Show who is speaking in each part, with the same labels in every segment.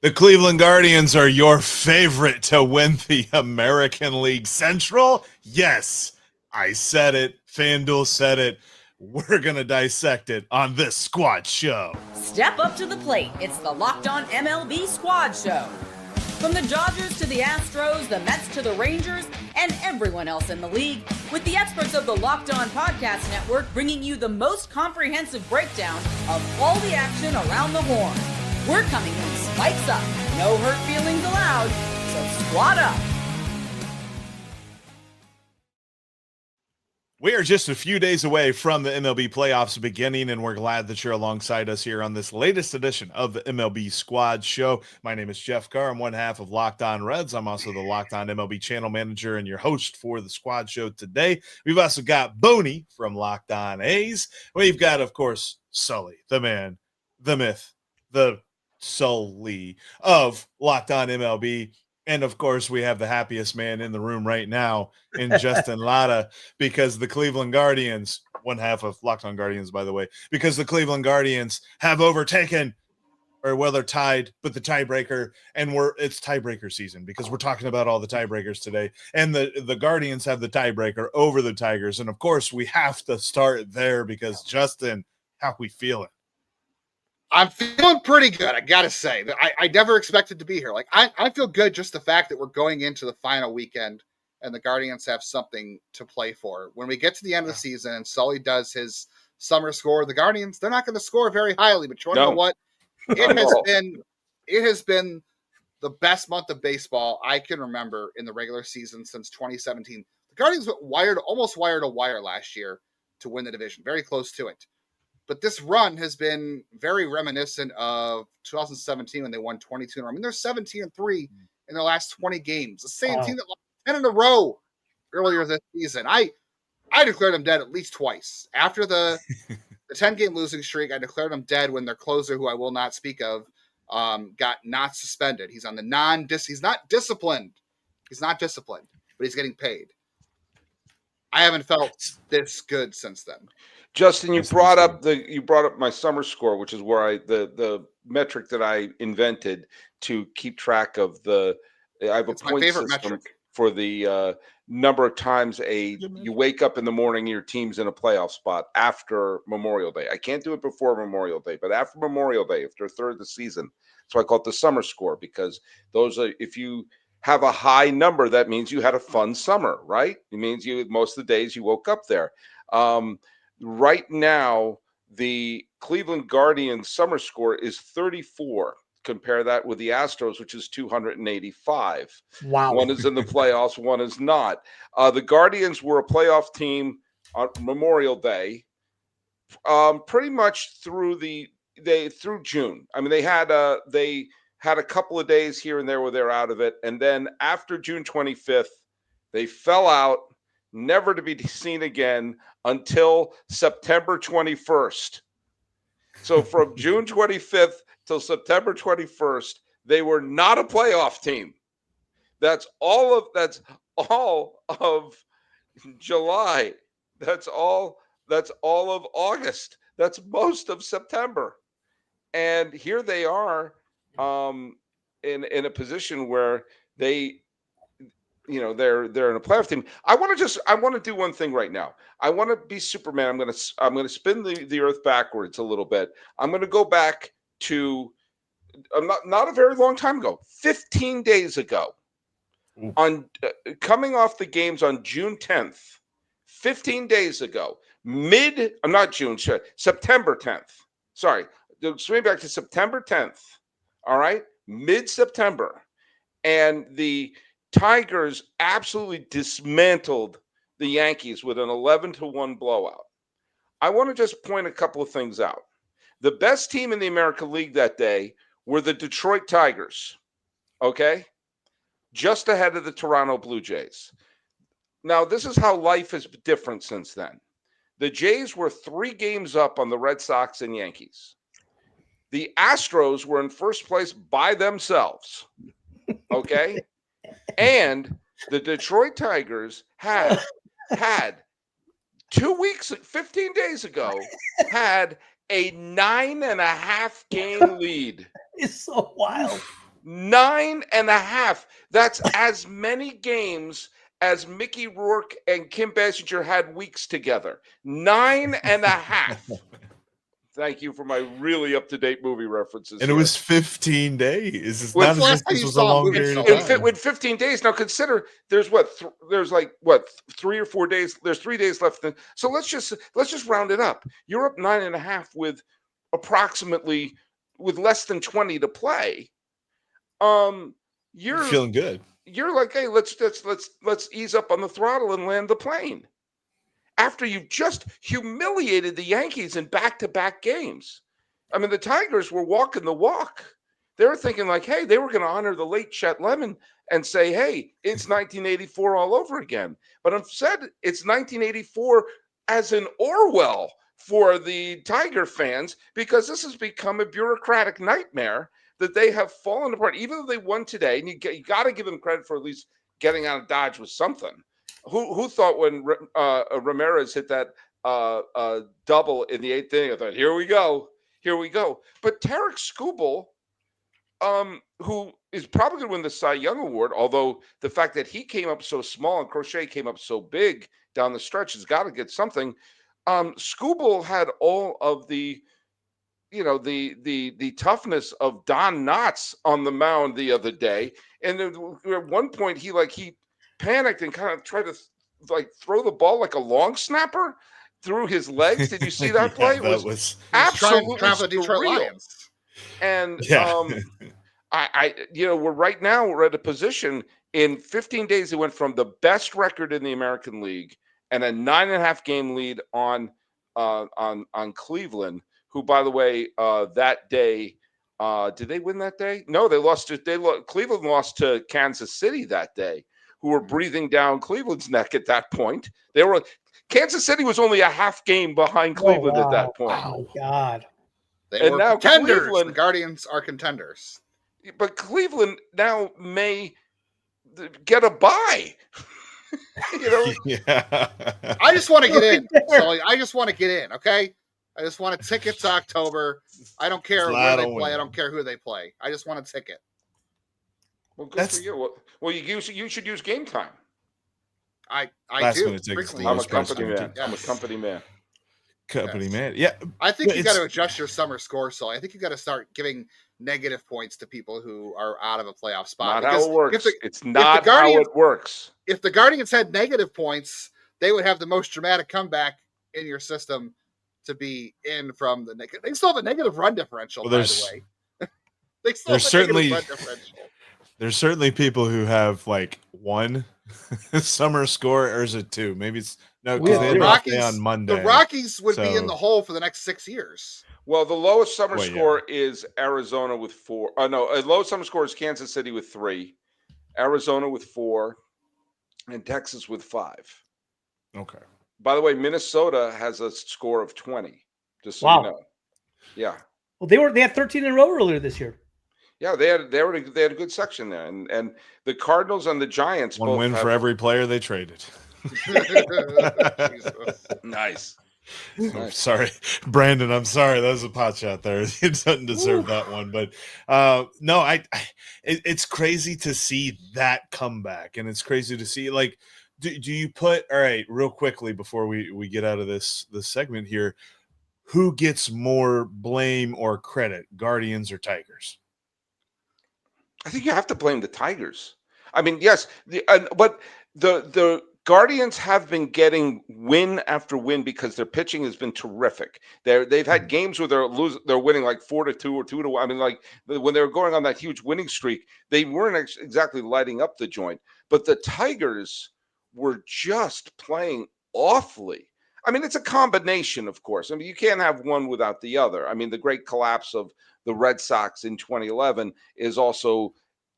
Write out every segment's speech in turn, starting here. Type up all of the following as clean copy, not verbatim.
Speaker 1: The Cleveland Guardians are your favorite to win the American League Central? Yes, I said it. FanDuel said it. We're going to dissect it on this squad show.
Speaker 2: Step up to the plate. It's the Locked On MLB Squad Show. From the Dodgers to the Astros, the Mets to the Rangers, and everyone else in the league, with the experts of the Locked On Podcast Network bringing you the most comprehensive breakdown of all the action around the horn. We're coming in spikes up, no hurt feelings allowed, so squad up.
Speaker 1: We are just a few days away from the MLB playoffs beginning, and we're glad that you're alongside us here on this latest edition of the MLB Squad Show. My name is Jeff Carr. I'm one half of Locked On Reds. I'm also the Locked On MLB channel manager and your host for the Squad Show today. We've also got Boney from Locked On A's. We've got, of course, Sully, the man, the myth, the Sully of Locked On MLB. And, of course, we have the happiest man in the room right now in Justin Lada, because the Cleveland Guardians, one half of Locked On Guardians, by the way, because the Cleveland Guardians have overtaken, or well, they're tied, but the tiebreaker, and it's tiebreaker season because we're talking about all the tiebreakers today. And the Guardians have the tiebreaker over the Tigers. And, of course, we have to start there because, Justin, how we feeling?
Speaker 3: I'm feeling pretty good, I gotta say. I never expected to be here. Like, I feel good just the fact that we're going into the final weekend and the Guardians have something to play for. When we get to the end of the season and Sully does his summer score, the Guardians, they're not going to score very highly, but you want to know what? It has been the best month of baseball I can remember in the regular season since 2017. The Guardians almost wired a wire last year to win the division, very close to it. But this run has been very reminiscent of 2017 when they won 22 in a row. I mean, they're 17-3 in their last 20 games. The same team that lost 10 in a row earlier this season. I declared them dead at least twice. After the 10-game losing streak, I declared them dead when their closer, who I will not speak of, got not suspended. He's on the he's not disciplined. He's not disciplined, but he's getting paid. I haven't felt this good since then.
Speaker 4: Justin, you brought up my summer score, which is where the metric that I invented to keep track of I have a point system metric for the number of times you wake up in the morning, your team's in a playoff spot after Memorial Day. I can't do it before Memorial Day, but after Memorial Day, after a third of the season. So I call it the summer score, because if you have a high number, that means you had a fun summer, right? It means most of the days you woke up there. Right now, the Cleveland Guardians summer score is 34. Compare that with the Astros, which is 285.
Speaker 5: Wow.
Speaker 4: One is in the playoffs, one is not. The Guardians were a playoff team on Memorial Day, pretty much through June. I mean, they had a couple of days here and there where they're out of it, and then after June 25th, they fell out, never to be seen again until September 21st. So from June 25th till September 21st, they were not a playoff team. That's all of July. That's all of August. That's most of September. And here they are in a position where they're in a playoff team. I want to do one thing right now. I want to be Superman. I'm going to spin the earth backwards a little bit. I'm going to go back to not a very long time ago, 15 days ago, on coming off the games on June 10th, 15 days ago, September 10th. Sorry, swing back to September 10th. All right, mid-September, and the Tigers absolutely dismantled the Yankees with an 11-1 blowout. I want to just point a couple of things out. The best team in the American League that day were the Detroit Tigers, okay? Just ahead of the Toronto Blue Jays. Now, this is how life is different since then. The Jays were 3 games up on the Red Sox and Yankees. The Astros were in first place by themselves, okay? And the Detroit Tigers had 15 days ago, had a 9.5 game lead.
Speaker 5: It's so wild.
Speaker 4: 9.5. That's as many games as Mickey Rourke and Kim Basinger had weeks together. 9.5. Thank you for my really up-to-date movie references.
Speaker 1: And
Speaker 4: here.
Speaker 1: it was 15 days. It's
Speaker 4: When's
Speaker 1: not
Speaker 3: the
Speaker 1: as
Speaker 3: last
Speaker 1: if
Speaker 3: time
Speaker 1: this
Speaker 3: you
Speaker 1: was a
Speaker 3: saw a
Speaker 1: long
Speaker 3: movie
Speaker 1: period of
Speaker 3: so
Speaker 1: time.
Speaker 4: with 15 days. Now consider there's there's 3 or 4 days. There's 3 days left. So let's just round it up. You're up 9.5 with approximately with less than 20 to play. You're
Speaker 1: feeling good.
Speaker 4: You're like, hey, let's ease up on the throttle and land the plane. After you've just humiliated the Yankees in back-to-back games. I mean, the Tigers were walking the walk. They were thinking like, hey, they were going to honor the late Chet Lemon and say, hey, it's 1984 all over again. But instead, it's 1984 as in Orwell for the Tiger fans, because this has become a bureaucratic nightmare that they have fallen apart. Even though they won today, and you got to give them credit for at least getting out of Dodge with something. Who thought when Ramirez hit that double in the 8th inning, I thought, here we go. But Tarek Skubal, who is probably going to win the Cy Young Award, although the fact that he came up so small and Crochet came up so big down the stretch has got to get something. Skubal had all of the toughness of Don Knotts on the mound the other day, and at one point he panicked and kind of tried to throw the ball like a long snapper through his legs. Did you see that play? It was absolutely
Speaker 3: trying for the Detroit
Speaker 4: surreal.
Speaker 3: Lions.
Speaker 4: And
Speaker 1: Yeah.
Speaker 4: we're at a position in 15 days. It went from the best record in the American League and a 9.5 game lead on Cleveland, who, by the way, that day, did they win that day? No, they lost. Cleveland lost to Kansas City that day, who were breathing down Cleveland's neck at that point. Kansas City was only a half game behind Cleveland at that point.
Speaker 5: Oh my God.
Speaker 3: They were
Speaker 4: now
Speaker 3: contenders.
Speaker 4: Cleveland,
Speaker 3: the Guardians are contenders.
Speaker 4: But Cleveland now may get a bye.
Speaker 1: Yeah.
Speaker 3: I just want to get in, Sully. I just want to get in, okay? I just want a ticket to October. I don't care where they play. I don't care who they play. I just want a ticket.
Speaker 4: Well, good for you. Well, you should use Game Time.
Speaker 3: I
Speaker 1: Last
Speaker 3: do.
Speaker 1: minute tickets to
Speaker 4: I'm a
Speaker 1: those
Speaker 4: company
Speaker 1: guys.
Speaker 4: man.
Speaker 3: Yes.
Speaker 4: I'm a company man.
Speaker 1: Company man. Yeah.
Speaker 3: I think you got to
Speaker 1: It's-
Speaker 3: adjust your summer score, Sully. I think you got to start giving negative points to people who are out of a playoff spot.
Speaker 4: Not how it works. It's not
Speaker 3: Guardians,
Speaker 4: how it works.
Speaker 3: If the Guardians had negative points, they would have the most dramatic comeback in your system to be in from the negative. They still have a negative run differential, by the way. They still have a negative run differential.
Speaker 1: There's certainly people who have like one summer score, or is it two? Maybe it's no, because they had off day on Monday.
Speaker 3: The Rockies would be in the hole for the next 6 years.
Speaker 4: Well, the lowest summer score is Arizona with 4. Lowest summer score is Kansas City with 3, Arizona with 4, and Texas with 5.
Speaker 1: Okay.
Speaker 4: By the way, Minnesota has a score of 20. Just so you know. Yeah.
Speaker 5: Well, they had 13 in a row earlier this year.
Speaker 4: Yeah, they had a good section there, and the Cardinals and the Giants
Speaker 1: one
Speaker 4: both
Speaker 1: win for every player they traded.
Speaker 4: Nice.
Speaker 1: Sorry, Brandon. I'm sorry. That was a pot shot there. It doesn't deserve that one, but no, it's crazy to see that comeback, and it's crazy to see like. Do you put all right real quickly before we get out of this segment here? Who gets more blame or credit, Guardians or Tigers?
Speaker 4: I think you have to blame the Tigers. I mean, yes, but the Guardians have been getting win after win because their pitching has been terrific. They've had games where they're winning like 4-2 or 2-1. I mean, like when they were going on that huge winning streak, they weren't exactly lighting up the joint. But the Tigers were just playing awfully. I mean, it's a combination, of course. I mean, you can't have one without the other. I mean, the great collapse of the Red Sox in 2011 is also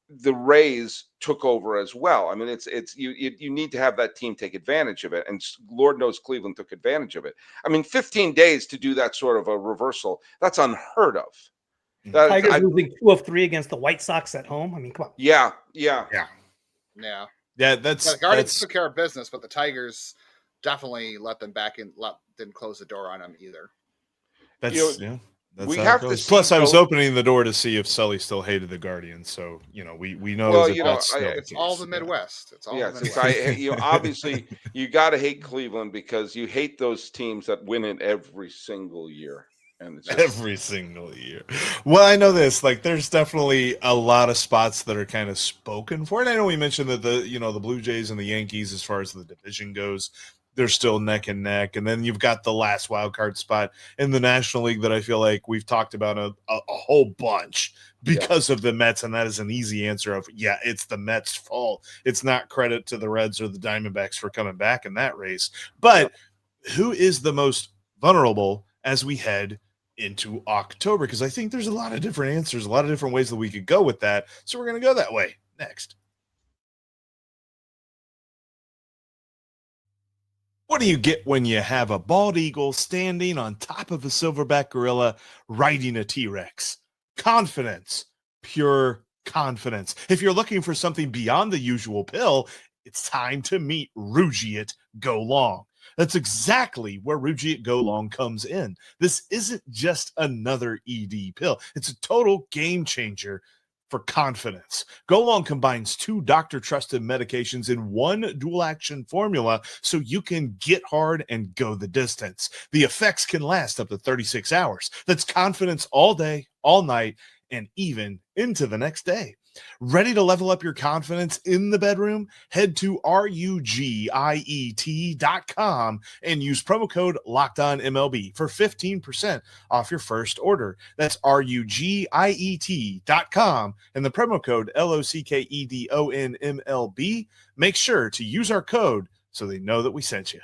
Speaker 4: the Rays took over as well. I mean, it's you need to have that team take advantage of it, and Lord knows Cleveland took advantage of it. I mean, 15 days to do that sort of a reversal, that's unheard of.
Speaker 5: Tigers losing 2 of 3 against the White Sox at home. I mean, come on.
Speaker 4: Yeah.
Speaker 3: The Guardians took care of business, but the Tigers definitely let them back in. Didn't close the door on them either.
Speaker 1: That's
Speaker 4: We
Speaker 1: how
Speaker 4: have
Speaker 1: it
Speaker 4: to
Speaker 1: goes.
Speaker 4: see
Speaker 1: Plus, I was
Speaker 4: both.
Speaker 1: opening the door to see if Sully still hated the Guardians. So, we know
Speaker 4: Well,
Speaker 1: that that's still the
Speaker 3: It's all
Speaker 1: case.
Speaker 3: the Midwest. It's all the
Speaker 4: Yes,
Speaker 3: Midwest.
Speaker 4: obviously you got to hate Cleveland because you hate those teams that win it every single year, and it's just,
Speaker 1: Every single year. Well, I know this. Like, there's definitely a lot of spots that are kind of spoken for. And I know we mentioned that the Blue Jays and the Yankees, as far as the division goes, they're still neck and neck. And then you've got the last wild card spot in the National League that I feel like we've talked about a whole bunch because of the Mets. And that is an easy answer of, yeah, it's the Mets' fault. It's not credit to the Reds or the Diamondbacks for coming back in that race. But who is the most vulnerable as we head into October? Because I think there's a lot of different answers, a lot of different ways that we could go with that. So we're going to go that way next. What do you get when you have a bald eagle standing on top of a silverback gorilla riding a T-Rex? Confidence, pure confidence. If you're looking for something beyond the usual pill, it's time to meet Rugiet Go Long. That's exactly where Rugiet Go Long comes in. This isn't just another ED pill. It's a total game changer for confidence. Go Long combines 2 doctor-trusted medications in one dual-action formula so you can get hard and go the distance. The effects can last up to 36 hours. That's confidence all day, all night, and even into the next day. Ready to level up your confidence in the bedroom? Head to rugiet.com and use promo code LOCKEDONMLB for 15% off your first order. That's rugiet.com and the promo code LOCKEDONMLB. Make sure to use our code so they know that we sent you.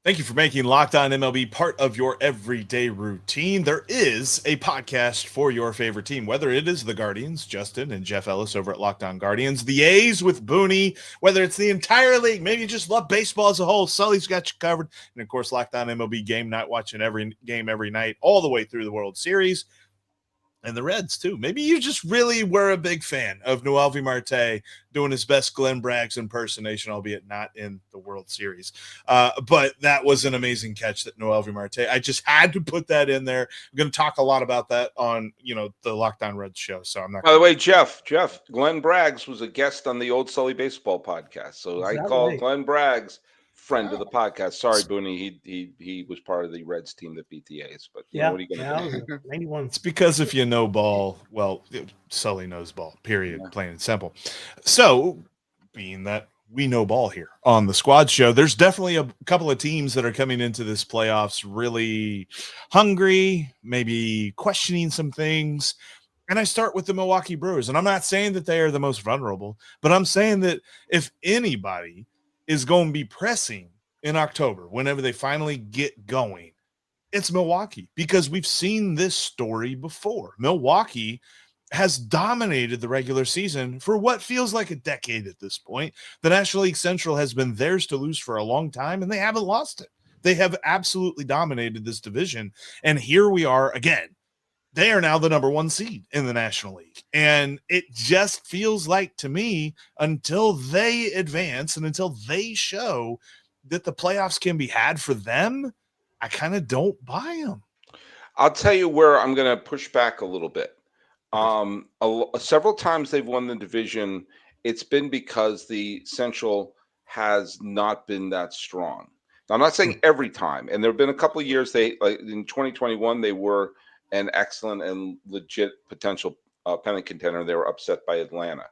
Speaker 1: Thank you for making Locked On MLB part of your everyday routine. There is a podcast for your favorite team, whether it is the Guardians, Justin and Jeff Ellis over at Locked On Guardians, the A's with Booney, whether it's the entire league, maybe you just love baseball as a whole, Sully's got you covered, and of course, Locked On MLB Game Night, watching every game every night, all the way through the World Series. And the Reds, too. Maybe you just really were a big fan of Noelvi Marte doing his best Glenn Braggs impersonation, albeit not in the World Series. But that was an amazing catch that Noelvi Marte. I just had to put that in there. I'm going to talk a lot about that on, the Locked On Reds show. So I'm not.
Speaker 4: By the way, Jeff, Glenn Braggs was a guest on the old Sully Baseball podcast. So I called Glenn Braggs friend of the podcast. Sorry, Booney. He was part of the Reds team that beat the A's. But what are you going to do?
Speaker 5: 91.
Speaker 1: It's because if you know ball, well, Sully knows ball, period, plain and simple. So, being that we know ball here on the Squad Show, there's definitely a couple of teams that are coming into this playoffs really hungry, maybe questioning some things. And I start with the Milwaukee Brewers. And I'm not saying that they are the most vulnerable, but I'm saying that if anybody is going to be pressing in October, whenever they finally get going, it's Milwaukee, because we've seen this story before. Milwaukee has dominated the regular season for what feels like a decade at this point. The National League Central has been theirs to lose for a long time, and they haven't lost it. They have absolutely dominated this division. And here we are again. They are now the number 1 seed in the National League. And it just feels like, to me, until they advance and until they show that the playoffs can be had for them, I kind of don't buy them.
Speaker 4: I'll tell you where I'm going to push back a little bit. Several times they've won the division, it's been because the Central has not been that strong. Now, I'm not saying every time, and there have been a couple of years in 2021 they were an excellent and legit potential pennant contender. They were upset by Atlanta.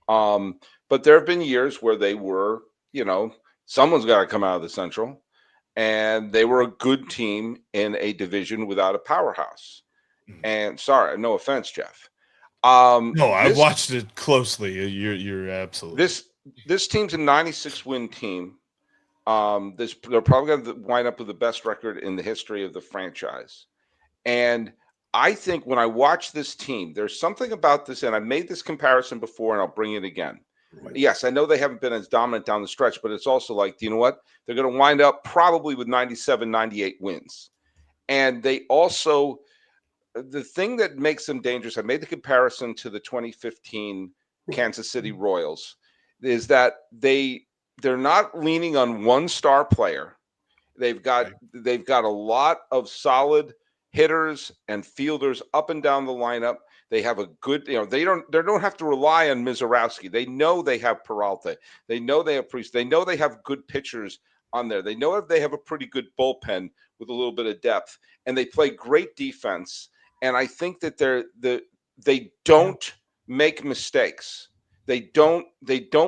Speaker 4: But there have been years where they were, someone's got to come out of the Central, and they were a good team in a division without a powerhouse. And sorry, no offense, Jeff.
Speaker 1: No, I've watched it closely. You're absolutely.
Speaker 4: This team's a 96-win team. They're probably going to wind up with the best record in the history of the franchise. And I think when I watch this team, there's something about this, and I've made this comparison before, and I'll bring it again. Right. Yes, I know they haven't been as dominant down the stretch, but it's also like, you know what? They're going to wind up probably with 97, 98 wins. And they also, the thing that makes them dangerous, I made the comparison to the 2015 Kansas City Royals, is that they're not leaning on one star player. They've got a lot of solid hitters and fielders up and down the lineup. They have a good, they don't have to rely on Mizorowski. They know they have Peralta. They know they have Priest. They know they have good pitchers on there. They know they have a pretty good bullpen with a little bit of depth, and they play great defense. And I think that they don't make mistakes. They don't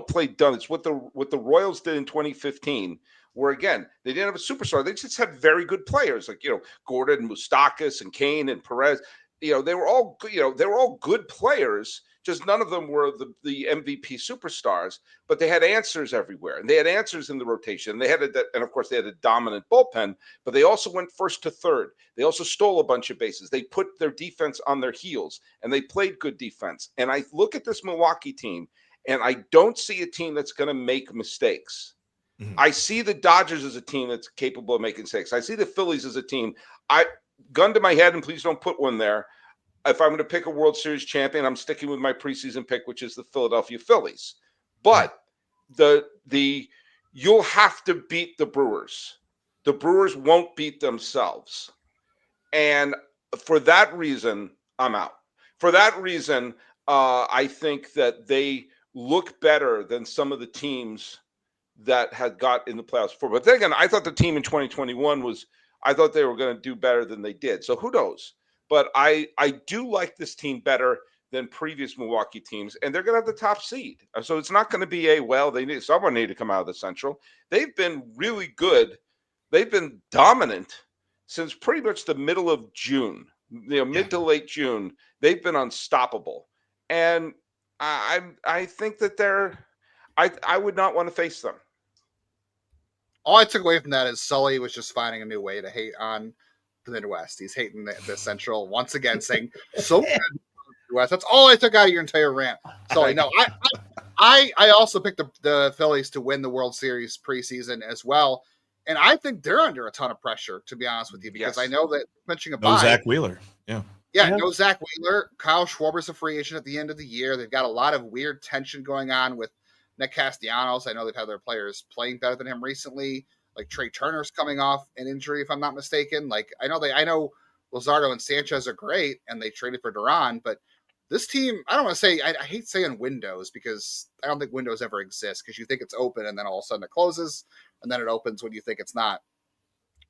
Speaker 4: play dumb. It's what the Royals did in 2015, where again they didn't have a superstar. They just had very good players like Gordon, Moustakas, and Kane and Perez. They were all good players. Just none of them were the MVP superstars, but they had answers everywhere, and they had answers in the rotation. They had and of course they had a dominant bullpen, but they also went first to third. They also stole a bunch of bases. They put their defense on their heels, and they played good defense. And I look at this Milwaukee team, and I don't see a team that's going to make mistakes. Mm-hmm. I see the Dodgers as a team that's capable of making mistakes. I see the Phillies as a team. Gun to my head, and please don't put one there. If I'm going to pick a World Series champion, I'm sticking with my preseason pick, which is the Philadelphia Phillies. But you'll have to beat the Brewers. The Brewers won't beat themselves. And for that reason, I'm out. For that reason, I think that they look better than some of the teams that had got in the playoffs before. But then again, I thought the team in 2021 I thought they were going to do better than they did. So who knows? But I do like this team better than previous Milwaukee teams, and they're going to have the top seed. So it's not going to be someone need to come out of the Central. They've been really good. They've been dominant since pretty much the middle of June, mid to late June. They've been unstoppable, and I think that I would not want to face them.
Speaker 3: All I took away from that is Sully was just finding a new way to hate on the Midwest. He's hating the Central once again, saying so good Midwest. That's all I took out of your entire rant. Sully, no, I also picked the Phillies to win the World Series preseason as well, and I think they're under a ton of pressure, to be honest with you, because I know that clinching a bye.
Speaker 1: Zach Wheeler,
Speaker 3: no Zach Wheeler. Kyle Schwarber's a free agent at the end of the year. They've got a lot of weird tension going on with Nick Castellanos. I know they've had their players playing better than him recently. Like Trey Turner's coming off an injury, if I'm not mistaken. Like I know Luzardo and Sanchez are great, and they traded for Duran, but this team, I don't want to say, I hate saying windows because I don't think windows ever exist because you think it's open and then all of a sudden it closes and then it opens when you think it's not.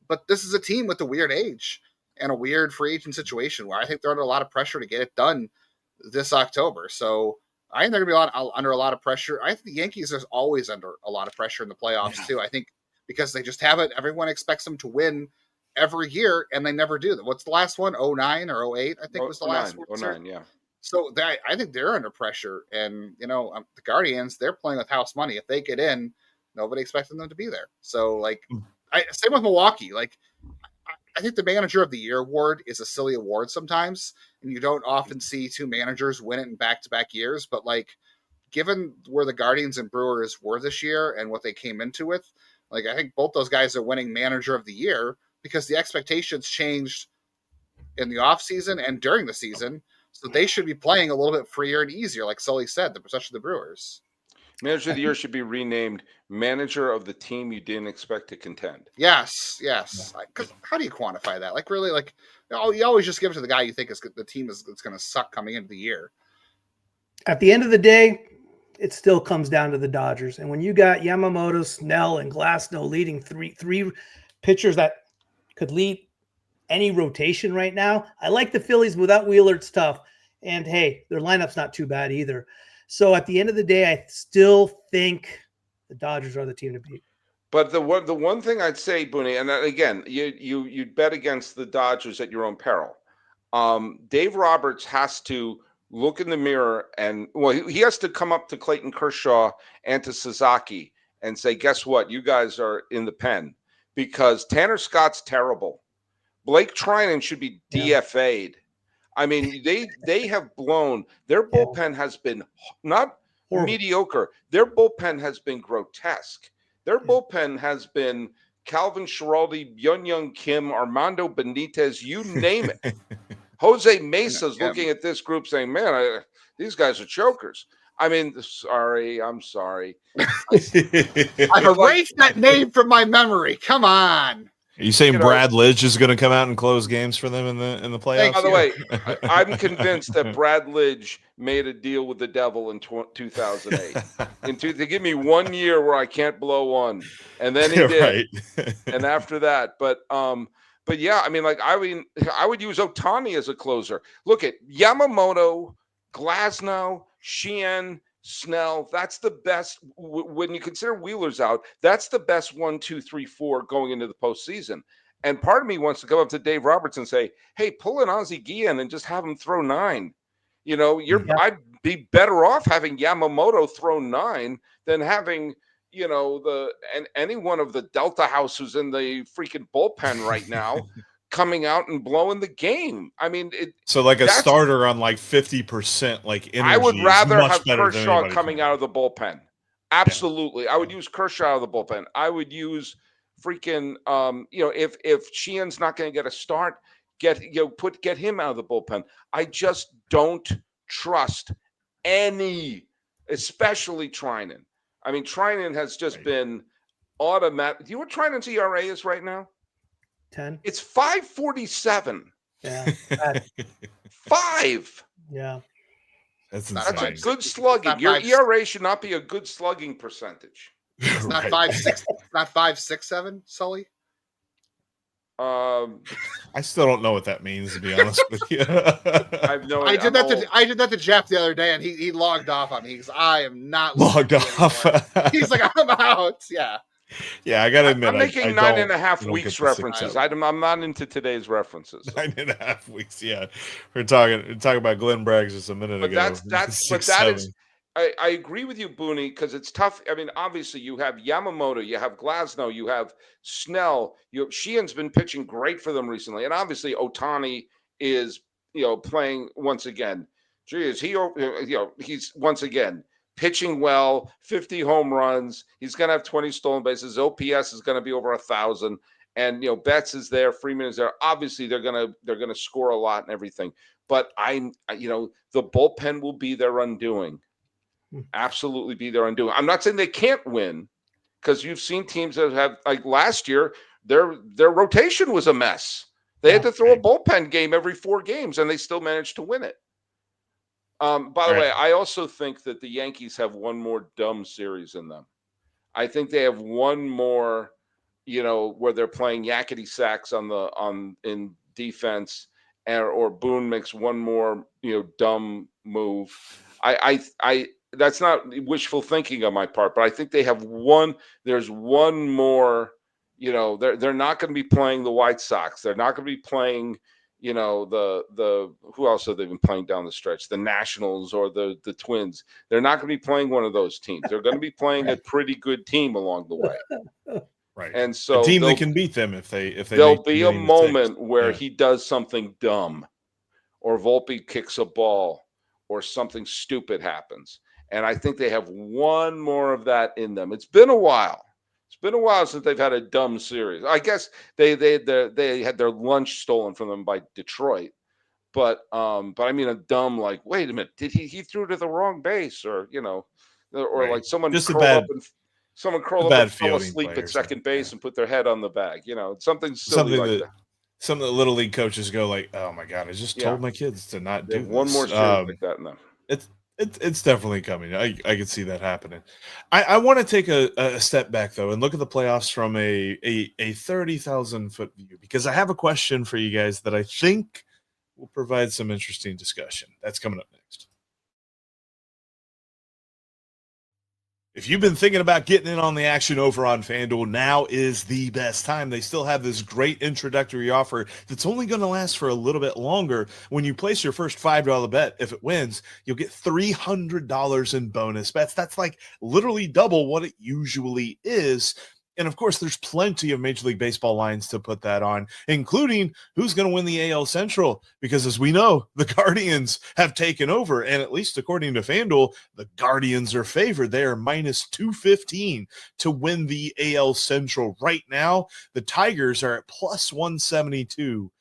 Speaker 3: But this is a team with a weird age and a weird free agent situation where I think they're under a lot of pressure to get it done this October. So I think they're going to be under a lot of pressure. I think the Yankees are always under a lot of pressure in the playoffs too. I think because they just have it. Everyone expects them to win every year, and they never do. What's the last one? 09 or 08, I think was the last one.
Speaker 4: 09, yeah.
Speaker 3: So I think they're under pressure. And, the Guardians, they're playing with house money. If they get in, nobody expects them to be there. So, same with Milwaukee. I think the Manager of the Year award is a silly award sometimes, and you don't often see two managers win it in back-to-back years. But, given where the Guardians and Brewers were this year and what they came into with, I think both those guys are winning Manager of the Year because the expectations changed in the offseason and during the season. So they should be playing a little bit freer and easier, like Sully said, especially the Brewers.
Speaker 4: Manager of the Year should be renamed Manager of the Team You Didn't Expect to Contend.
Speaker 3: Yes. Because how do you quantify that? You always just give it to the guy you think is the team that's going to suck coming into the year.
Speaker 5: At the end of the day, it still comes down to the Dodgers. And when you got Yamamoto, Snell, and Glasnow leading three pitchers that could lead any rotation right now, I like the Phillies. Without Wheeler, it's tough. And, hey, their lineup's not too bad either. So at the end of the day, I still think the Dodgers are the team to beat.
Speaker 4: But the one thing I'd say, Booney, and again, you'd bet against the Dodgers at your own peril. Dave Roberts has to look in the mirror and, he has to come up to Clayton Kershaw and to Sasaki and say, guess what? You guys are in the pen because Tanner Scott's terrible. Blake Trinan should be DFA'd. I mean, they have blown. Their bullpen has been not mediocre. Their bullpen has been grotesque. Their bullpen has been Calvin Schiraldi, Young Kim, Armando Benitez, you name it. Jose Mesa's looking at this group saying, man, these guys are chokers. I mean, sorry. I'm sorry.
Speaker 3: I've erased that name from my memory. Come on.
Speaker 1: Are you saying
Speaker 4: You know-
Speaker 1: Brad Lidge is going to come out and close games for them in the playoffs?
Speaker 4: By the way, I'm convinced that Brad Lidge made a deal with the devil in 2008. To give me 1 year where I can't blow one, and then he did.
Speaker 1: Right.
Speaker 4: And after that, but yeah, I mean, I would use Ohtani as a closer. Look at Yamamoto, Glasnow, Sheehan, Snell. That's the best when you consider Wheeler's out. That's the best 1, 2, 3, 4 going into the postseason. And part of me wants to go up to Dave Roberts and say, "Hey, pull an Ozzie Guillen and just have him throw 9." You know, I'd be better off having Yamamoto throw 9 than having any one of the Delta House who's in the freaking bullpen right now coming out and blowing the game. I mean,
Speaker 1: so like a starter on like 50%, like energy.
Speaker 4: I would rather
Speaker 1: have
Speaker 4: Kershaw coming out of the bullpen. Absolutely. Yeah. I would use Kershaw out of the bullpen. I would use freaking if Sheehan's not going to get a start, get him out of the bullpen. I just don't trust any, especially Trinan. I mean, Trinan has just been automatic. Do you know what Trinan's ERA is right now?
Speaker 5: 10.
Speaker 4: It's 5.47.
Speaker 5: Yeah.
Speaker 4: 5.
Speaker 5: Yeah.
Speaker 1: That's
Speaker 4: a good slugging. Your ERA should not be a good slugging percentage.
Speaker 3: It's not 5.6. Not 5.67, Sully.
Speaker 1: I still don't know what that means, to be honest with you.
Speaker 4: I have no idea.
Speaker 3: I did that to Jeff the other day, and he logged off on me. He's I am not
Speaker 1: logged off.
Speaker 3: He's like, I'm out. Yeah.
Speaker 1: Yeah, I gotta admit,
Speaker 4: I'm making 9.5 weeks references. I'm not into today's references.
Speaker 1: 9.5 weeks. Yeah, we're talking about Glenn Braggs just a minute ago.
Speaker 4: I agree with you, Booney, because it's tough. I mean, obviously, you have Yamamoto, you have Glasnow, you have Snell. Sheehan's been pitching great for them recently, and obviously, Ohtani is playing once again. He's once again pitching well, 50 home runs. He's going to have 20 stolen bases. OPS is going to be over 1,000. And Betts is there, Freeman is there. Obviously, they're gonna score a lot and everything. But the bullpen will be their undoing. Absolutely be their undoing. I'm not saying they can't win, because you've seen teams that have, like last year, their rotation was a mess. They had to throw a bullpen game every 4 games, and they still managed to win it. By the way, I also think that the Yankees have one more dumb series in them. I think they have one more, where they're playing yakety sacks in defense, or Boone makes one more, dumb move. I that's not wishful thinking on my part, but I think they have one. There's one more. They're not going to be playing the White Sox. They're not going to be playing. The who else have they been playing down the stretch? The Nationals or the Twins. They're not going to be playing one of those teams. They're going to be playing a pretty good team along the way.
Speaker 1: Right.
Speaker 4: And so
Speaker 1: a team that can beat them if they
Speaker 4: there'll be a moment where he does something dumb, or Volpe kicks a ball, or something stupid happens. And I think they have one more of that in them. It's been a while. It's been a while since they've had a dumb series. I guess they had their lunch stolen from them by Detroit, but I mean a dumb, like, wait a minute, did he threw to the wrong base, or like someone
Speaker 1: just
Speaker 4: curled up and fell asleep at second base and put their head on the bag, something silly like that.
Speaker 1: Some of the little league coaches go like, "Oh my god, I just told my kids to not do
Speaker 4: one
Speaker 1: this."
Speaker 4: more series like that in them.
Speaker 1: It's definitely coming. I can see that happening. I want to take a step back though and look at the playoffs from a 30,000-foot view, because I have a question for you guys that I think will provide some interesting discussion. That's coming up next. If you've been thinking about getting in on the action over on FanDuel, now is the best time. They still have this great introductory offer that's only going to last for a little bit longer. When you place your first $5 bet, if it wins, you'll get $300 in bonus bets. That's like literally double what it usually is. And of course, there's plenty of Major League Baseball lines to put that on, including who's going to win the AL Central. Because as we know, the Guardians have taken over. And at least according to FanDuel, the Guardians are favored. They are minus 215 to win the AL Central. Right now, the Tigers are at plus 172.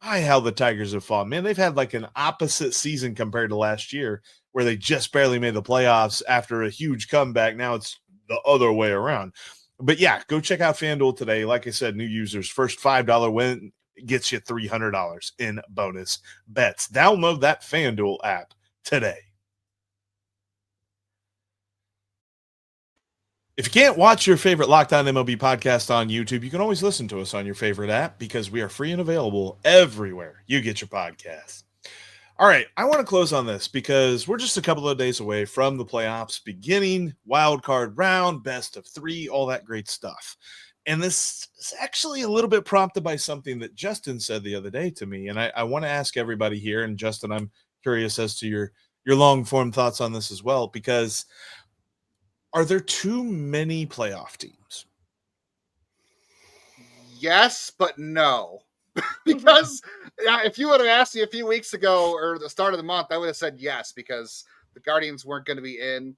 Speaker 1: How the Tigers have fallen. Man, they've had like an opposite season compared to last year. where they just barely made the playoffs after a huge comeback. Now it's the other way around. But yeah, go check out FanDuel today. Like I said, new users, first $5 win gets you $300 in bonus bets. Download that FanDuel app today. If you can't watch your favorite Locked On MLB podcast on YouTube, you can always listen to us on your favorite app because we are free and available everywhere you get your podcasts. All right, I want to close on this because we're just a couple of days away from the playoffs beginning, wild card round, best of 3, all that great stuff. And this is actually a little bit prompted by something that Justin said the other day to me. And I want to ask everybody here, and Justin, I'm curious as to your long-form thoughts on this as well, because are there too many playoff teams?
Speaker 3: Yes, but no. Because if you would have asked me a few weeks ago or the start of the month, I would have said yes, because the Guardians weren't going to be in.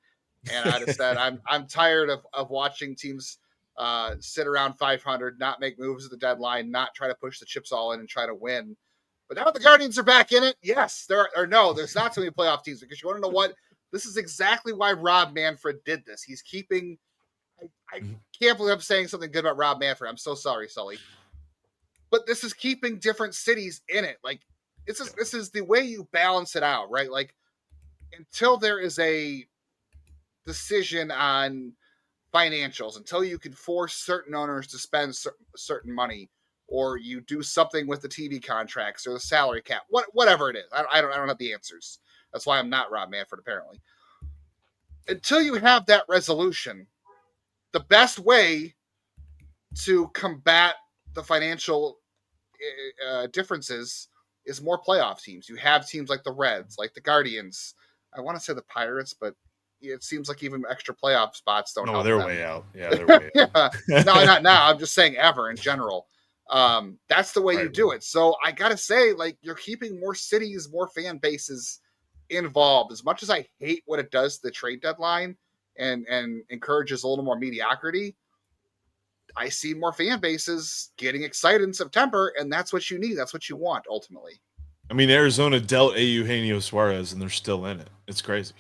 Speaker 3: And I'd have said, I'm tired of watching teams sit around 500, not make moves at the deadline, not try to push the chips all in and try to win. But now the Guardians are back in it. Yes, there's not so many playoff teams, because you want to know what? This is exactly why Rob Manfred did this. He's keeping, I can't believe I'm saying something good about Rob Manfred. I'm so sorry, Sully. But this is keeping different cities in it. Like, this is the way you balance it out, right? Like, until there is a decision on financials, until you can force certain owners to spend certain money, or you do something with the TV contracts or the salary cap, whatever it is. I don't have the answers. That's why I'm not Rob Manfred, apparently. Until you have that resolution, the best way to combat the financial differences is more playoff teams. You have teams like the Reds, like the Guardians. I want to say the Pirates, but it seems like even extra playoff spots don't help
Speaker 1: they're
Speaker 3: them.
Speaker 1: way out. Yeah, they're way out.
Speaker 3: No, not now. I'm just saying ever in general. That's the way you do it. So I got to say, like, you're keeping more cities, more fan bases involved. As much as I hate what it does to the trade deadline and encourages a little more mediocrity, I see more fan bases getting excited in September, and that's what you need. That's what you want, ultimately.
Speaker 1: I mean, Arizona dealt Eugenio Suarez, and they're still in it. It's crazy.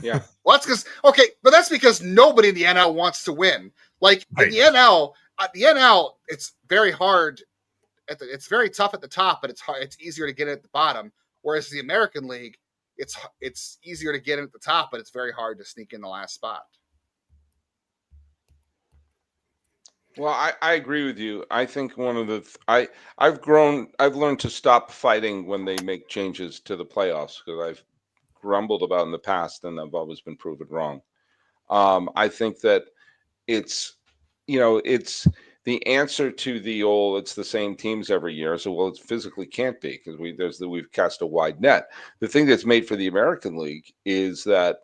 Speaker 4: Yeah.
Speaker 3: Well, that's because nobody in the NL wants to win. Like, in the NL, it's very hard. It's very tough at the top, but it's easier to get it at the bottom. Whereas the American League, it's easier to get it at the top, but it's very hard to sneak in the last spot.
Speaker 4: Well, I agree with you. I think one of the I've learned to stop fighting when they make changes to the playoffs, because I've grumbled about in the past and I've always been proven wrong. I think that it's the answer to the old, it's the same teams every year. So, well, it physically can't be, because we've cast a wide net. The thing that's made for the American League is that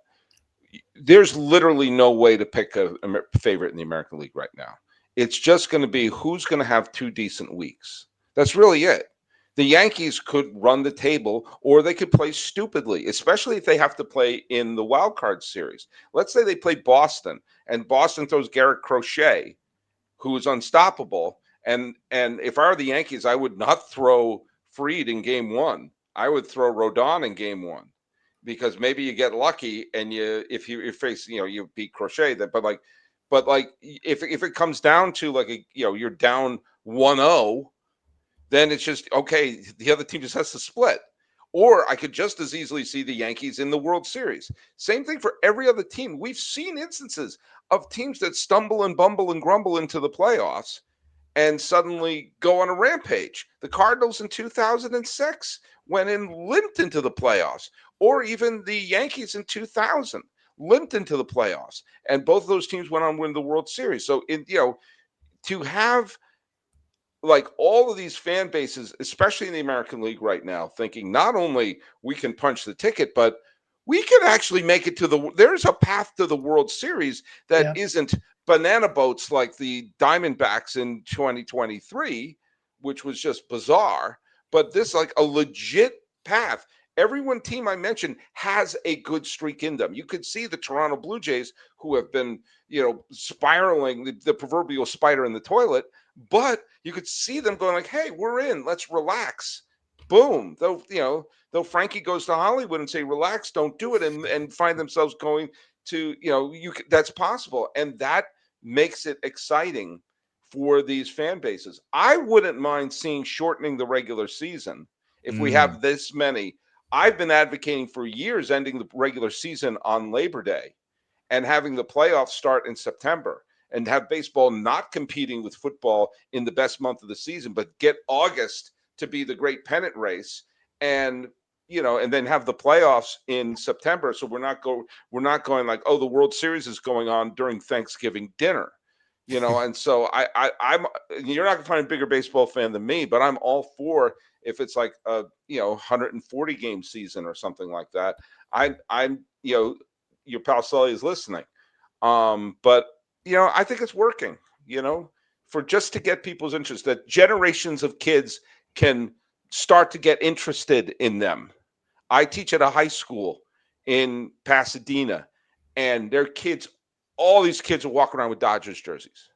Speaker 4: there's literally no way to pick a favorite in the American League right now. It's just going to be who's going to have 2 decent weeks. That's really it. The Yankees could run the table, or they could play stupidly, especially if they have to play in the wild card series. Let's say they play Boston, and Boston throws Garrett Crochet, who is unstoppable. And if I were the Yankees, I would not throw Fried in game 1. I would throw Rodon in game 1, because maybe you get lucky and if you face, you beat Crochet, but if it comes down to you're down 1-0, then it's just, okay, the other team just has to split. Or I could just as easily see the Yankees in the World Series. Same thing for every other team. We've seen instances of teams that stumble and bumble and grumble into the playoffs and suddenly go on a rampage. The Cardinals in 2006 went and limped into the playoffs, or even the Yankees in 2000 limped into the playoffs, and both of those teams went on to win the World Series. So, to have all of these fan bases, especially in the American League right now, thinking not only we can punch the ticket, but we can actually make it there's a path to the World Series that isn't banana boats like the Diamondbacks in 2023, which was just bizarre, but this a legit path. Every team I mentioned has a good streak in them. You could see the Toronto Blue Jays, who have been, spiraling, the proverbial spider in the toilet, but you could see them going hey, we're in, let's relax. boom, though Frankie goes to Hollywood and say, relax, don't do it, and find themselves going to, that's possible. And that makes it exciting for these fan bases. I wouldn't mind seeing shortening the regular season if we have this many. I've been advocating for years ending the regular season on Labor Day and having the playoffs start in September, and have baseball not competing with football in the best month of the season, but get August to be the great pennant race, and and then have the playoffs in September. So we're not going like, oh, the World Series is going on during Thanksgiving dinner, and so I'm you're not gonna find a bigger baseball fan than me, but I'm all for, if it's like a 140 game season or something like that. I'm your pal Sully is listening. But I think it's working, for just to get people's interest, that generations of kids can start to get interested in them. I teach at a high school in Pasadena, and all these kids are walking around with Dodgers jerseys.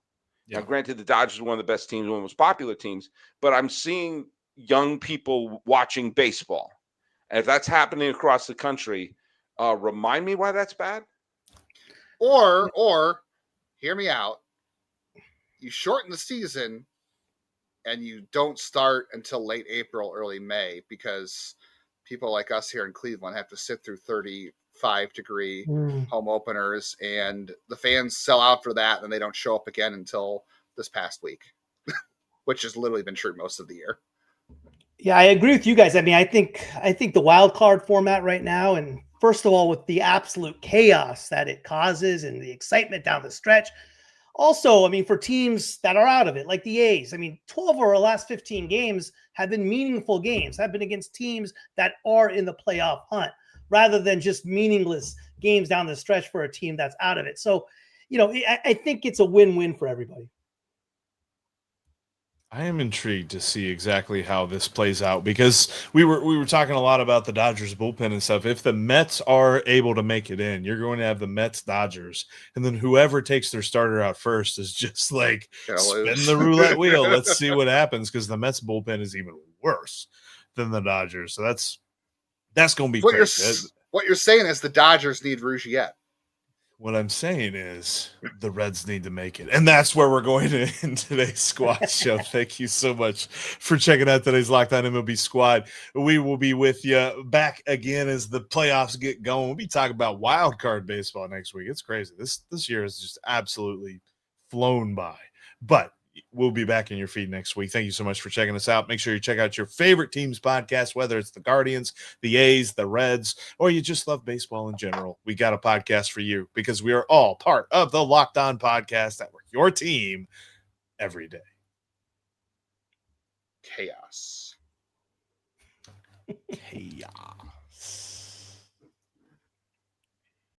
Speaker 1: Yeah.
Speaker 4: Now, granted, the Dodgers are one of the best teams, one of the most popular teams, but I'm seeing young people watching baseball. And if that's happening across the country, remind me why that's bad.
Speaker 3: Or hear me out. You shorten the season and you don't start until late April, early May, because people like us here in Cleveland have to sit through 35-degree home openers, and the fans sell out for that, and they don't show up again until this past week, which has literally been true most of the year.
Speaker 5: Yeah, I agree with you guys. I mean, I think the wild card format right now, and first of all, with the absolute chaos that it causes and the excitement down the stretch. Also, I mean, for teams that are out of it, like the A's, I mean, 12 of our last 15 games have been meaningful games, have been against teams that are in the playoff hunt, rather than just meaningless games down the stretch for a team that's out of it. So, I think it's a win-win for everybody.
Speaker 1: I am intrigued to see exactly how this plays out, because we were talking a lot about the Dodgers bullpen and stuff. If the Mets are able to make it in, you're going to have the Mets Dodgers, and then whoever takes their starter out first is just like spin the roulette wheel. Let's see what happens, because the Mets bullpen is even worse than the Dodgers. So that's going to be crazy.
Speaker 3: What you're saying is the Dodgers need Rougiet.
Speaker 1: What I'm saying is the Reds need to make it. And that's where we're going to end today's squad show. Thank you so much for checking out today's Locked On MLB Squad. We will be with you back again as the playoffs get going. We'll be talking about wild card baseball next week. It's crazy. This year has just absolutely flown by. But we'll be back in your feed next week. Thank you so much for checking us out. Make sure you check out your favorite team's podcast, whether it's the Guardians, the A's, the Reds, or you just love baseball in general. We got a podcast for you, because we are all part of the Locked On Podcast Network, your team every day.
Speaker 3: Chaos.